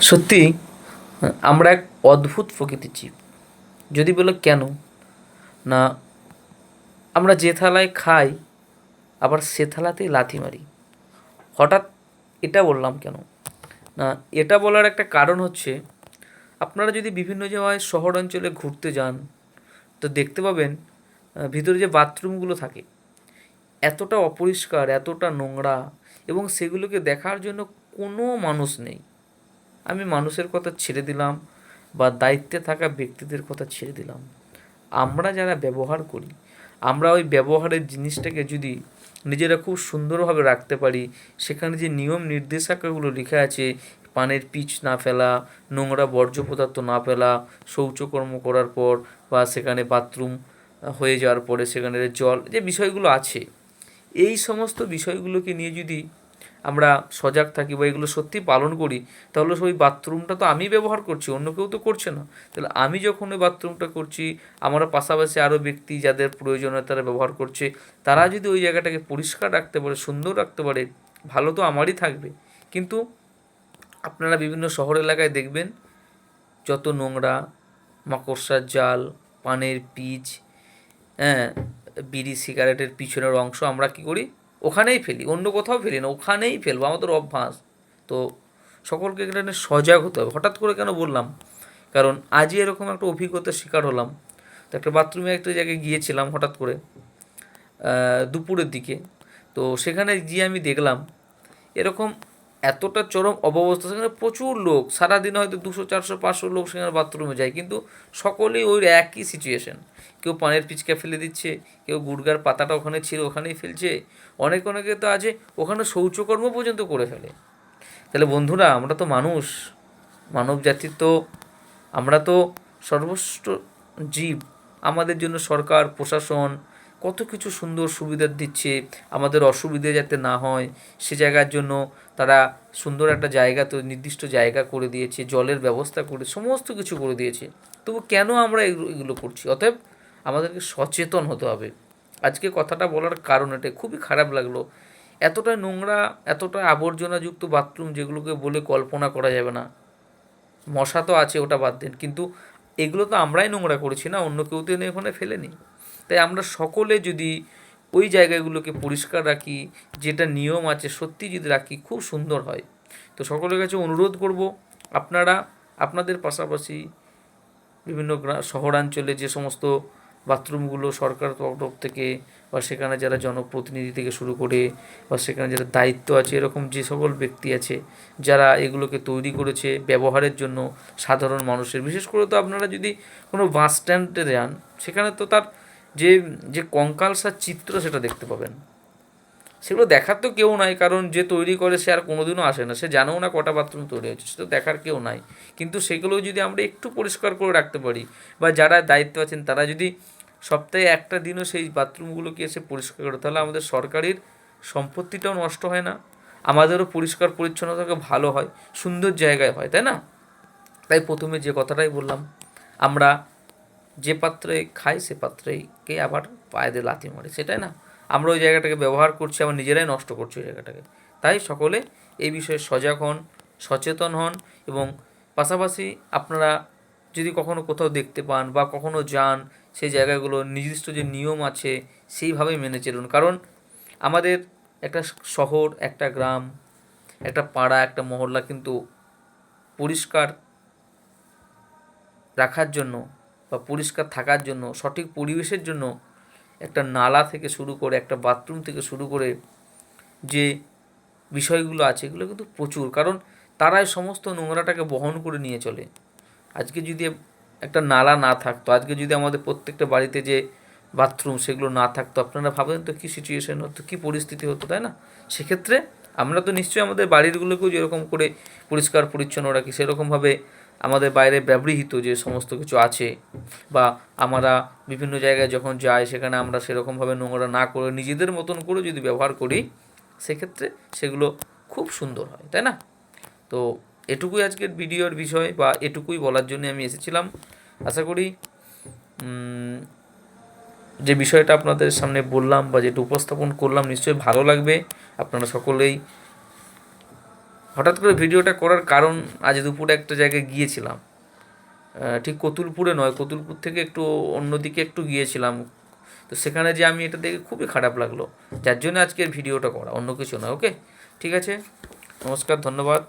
সত্যি আমরা এক অদ্ভুত প্রকৃতির জীব। যদি বলো কেন, না আমরা যে থালায় খাই আবার সে থালাতেই লাথি মারি। হঠাৎ এটা বললাম কেন, না এটা বলার একটা কারণ হচ্ছে, আপনারা যদি বিভিন্ন জায়গায় শহর অঞ্চলে ঘুরতে যান তো দেখতে পাবেন ভিতরে যে বাথরুমগুলো থাকে এতটা অপরিষ্কার, এতটা নোংরা, এবং সেগুলোকে দেখার জন্য কোনো মানুষ নেই। আমি মানুষের কথা ছেড়ে দিলাম বা দায়িত্বে থাকা ব্যক্তিদের কথা ছেড়ে দিলাম, আমরা যারা ব্যবহার করি, আমরা ওই ব্যবহারের জিনিসটাকে যদি নিজেরা খুব সুন্দরভাবে রাখতে পারি, সেখানে যে নিয়ম নির্দেশিকাগুলো লেখা আছে, পানের পিচ না ফেলা, নোংরা বর্জ্য পদার্থ না ফেলা, শৌচকর্ম করার পর বা সেখানে বাথরুম হয়ে যাওয়ার পরে সেখানে জল, যে বিষয়গুলো আছে, এই সমস্ত বিষয়গুলোকে নিয়ে যদি আমরা সজাগ থাকি বা এগুলো সত্যি পালন করি, তাহলে ওই বাথরুমটা তো আমি ব্যবহার করছি, অন্য কেউ তো করছে না। তাহলে আমি যখন ওই বাথরুমটা করছি, আমার পাশাপাশি আরও ব্যক্তি যাদের প্রয়োজনীয় তারা ব্যবহার করছে, তারা যদি ওই জায়গাটাকে পরিষ্কার রাখতে পারে, সুন্দর রাখতে পারে, ভালো তো আমারই থাকবে। কিন্তু আপনারা বিভিন্ন শহর এলাকায় দেখবেন যত নোংরা, মাকড়সার জাল, পানের পিচ, হ্যাঁ, বিড়ি সিগারেটের পিছনের অংশ আমরা কী করি, ওখানেই ফেলি, অন্য কোথাও ফেলি না, ওখানেই ফেলবো, আমাদের অভ্যাস। তো সকলকে এটা নিয়ে সজাগ হতে হবে। হঠাৎ করে কেন বললাম, কারণ আজই এরকম একটা অভিজ্ঞতার শিকার হলাম। তো একটা বাথরুমে একটা জায়গায় গিয়েছিলাম হঠাৎ করে দুপুরের দিকে। তো সেখানে গিয়ে আমি দেখলাম এরকম এতটা চরম অব্যবস্থা, সেখানে প্রচুর লোক, সারাদিনে হয়তো 200 400 500 লোক সেখানে বাথরুমে যায়, কিন্তু সকলেই ওই একই সিচুয়েশন। কেউ পানের পিচকা ফেলে দিচ্ছে, কেউ গুড়গার পাতাটা ওখানে ছিল ওখানেই ফেলছে, অনেকে তো আছে ওখানে শৌচকর্ম পর্যন্ত করে ফেলে। তাহলে বন্ধুরা, আমরা তো মানুষ, মানব জাতির তো আমরা তো সর্বশ্রেষ্ঠ জীব। আমাদের জন্য সরকার প্রশাসন কত কিছু সুন্দর সুবিধা দিচ্ছে, আমাদের অসুবিধে যাতে না হয় সে জায়গার জন্য তারা সুন্দর একটা জায়গা, তো নির্দিষ্ট জায়গা করে দিয়েছে, জলের ব্যবস্থা করে সমস্ত কিছু করে দিয়েছে। তবু কেন আমরা এগুলো করছি? অতএব আমাদেরকে সচেতন হতে হবে। আজকে কথাটা বলার কারণ এটা, খুবই খারাপ লাগলো। এতটা নোংরা, এতটা আবর্জনাযুক্ত বাথরুম, যেগুলোকে বলে কল্পনা করা যাবে না। মশা তো আছে, ওটা বাদ দিন, কিন্তু এগুলো তো আমরাই নোংরা করেছি না, অন্য কেউ তো এনে ওখানে ফেলেনি। তাই আমরা সকলে যদি ওই জায়গাগুলোকে পরিষ্কার রাখি, যেটা নিয়ম আছে সত্যি যদি রাখি, খুব সুন্দর হয়। তো সকলের কাছে অনুরোধ করব, আপনারা আপনাদের পাশাপাশি বিভিন্ন শহরাঞ্চলে যে সমস্ত বাথরুমগুলো সরকার তরফ থেকে বা সেখানে যারা জনপ্রতিনিধি থেকে শুরু করে বা সেখানে যারা দায়িত্ব আছে, এরকম যে সকল ব্যক্তি আছে যারা এগুলোকে তৈরি করেছে ব্যবহারের জন্য সাধারণ মানুষের, বিশেষ করে তো আপনারা যদি কোনো বাস স্ট্যান্ডে যান, সেখানে তো তার যে যে কঙ্কালসার চিত্র সেটা দেখতে পাবেন। সেগুলো দেখার তো কেউ নাই, কারণ যে তৈরি করে সে আর কোনোদিনও আসে না, সে জানেও না কটা বাথরুম তৈরি হয়েছে, সে তো দেখার কেউ নাই। কিন্তু সেগুলো যদি আমরা একটু পরিষ্কার করে রাখতে পারি, বা যারা দায়িত্ব আছেন তারা যদি সপ্তাহে একটা দিনও সেই বাথরুমগুলোকে এসে পরিষ্কার করে, তাহলে আমাদের সরকারের সম্পত্তিটাও নষ্ট হয় না, আমাদেরও পরিষ্কার পরিচ্ছন্নতাকে ভালো হয়, সুন্দর জায়গায় হয়, তাই না? তাই প্রথমে যে কথাটাই বললাম, আমরা যে পাত্রে খাই সে পাত্রেকে আবার পায়ে দিয়ে লাথি মারি, সেটাই না? আমরা ওই জায়গাটাকে ব্যবহার করছি, আবার নিজেরাই নষ্ট করছি ওই জায়গাটাকে। তাই সকলে এই বিষয়ে সজাগ হন, সচেতন হন, এবং পাশাপাশি আপনারা যদি কখনও কোথাও দেখতে পান বা কখনও যান, সেই জায়গাগুলো নির্দিষ্ট যে নিয়ম আছে সেইভাবেই মেনে চলুন। কারণ আমাদের একটা শহর, একটা গ্রাম, একটা পাড়া, একটা মহল্লা কিন্তু পরিষ্কার রাখার জন্য বা পরিষ্কার থাকার জন্য, সঠিক পরিবেশের জন্য একটা নালা থেকে শুরু করে, একটা বাথরুম থেকে শুরু করে যে বিষয়গুলো আছে, এগুলো কিন্তু প্রচুর। কারণ তারাই সমস্ত নোংরাটাকে বহন করে নিয়ে চলে। আজকে যদি একটা নালা না থাকতো, আজকে যদি আমাদের প্রত্যেকটা বাড়িতে যে বাথরুম সেগুলো না থাকতো, আপনারা ভাবেন তো কী সিচুয়েশান হতো, কী পরিস্থিতি হতো, তাই না? সেক্ষেত্রে আমরা তো নিশ্চয়ই আমাদের বাড়িগুলোকেও যেরকম করে পরিষ্কার পরিচ্ছন্ন রাখি, সেরকমভাবে আমাদের বাইরে ব্যবহৃত যে সমস্ত কিছু আছে, বা আমরা বিভিন্ন জায়গায় যখন যাই সেখানে আমরা সেরকমভাবে নোংরা না করে নিজেদের মতন করে যদি ব্যবহার করি, সেক্ষেত্রে সেগুলো খুব সুন্দর হয়, তাই না? তো এটুকুই আজকের ভিডিওর বিষয়, বা এটুকুই বলার জন্য আমি এসেছিলাম। আশা করি যে বিষয়টা আপনাদের সামনে বললাম বা যেটা উপস্থাপন করলাম নিশ্চয়ই ভালো লাগবে। আপনারা সকলেই হঠাৎ করে ভিডিওটা করার কারণ, আজ দুপুরে একটা জায়গায় গিয়েছিলাম, ঠিক কতুলপুরে নয়, কতুলপুর থেকে একটু অন্যদিকে একটু গিয়েছিলাম। তো সেখানে যে আমি এটা দেখে খুবই খারাপ লাগলো, যার জন্য আজকের ভিডিওটা করা, অন্য কিছু নয়। ওকে, ঠিক আছে, নমস্কার, ধন্যবাদ।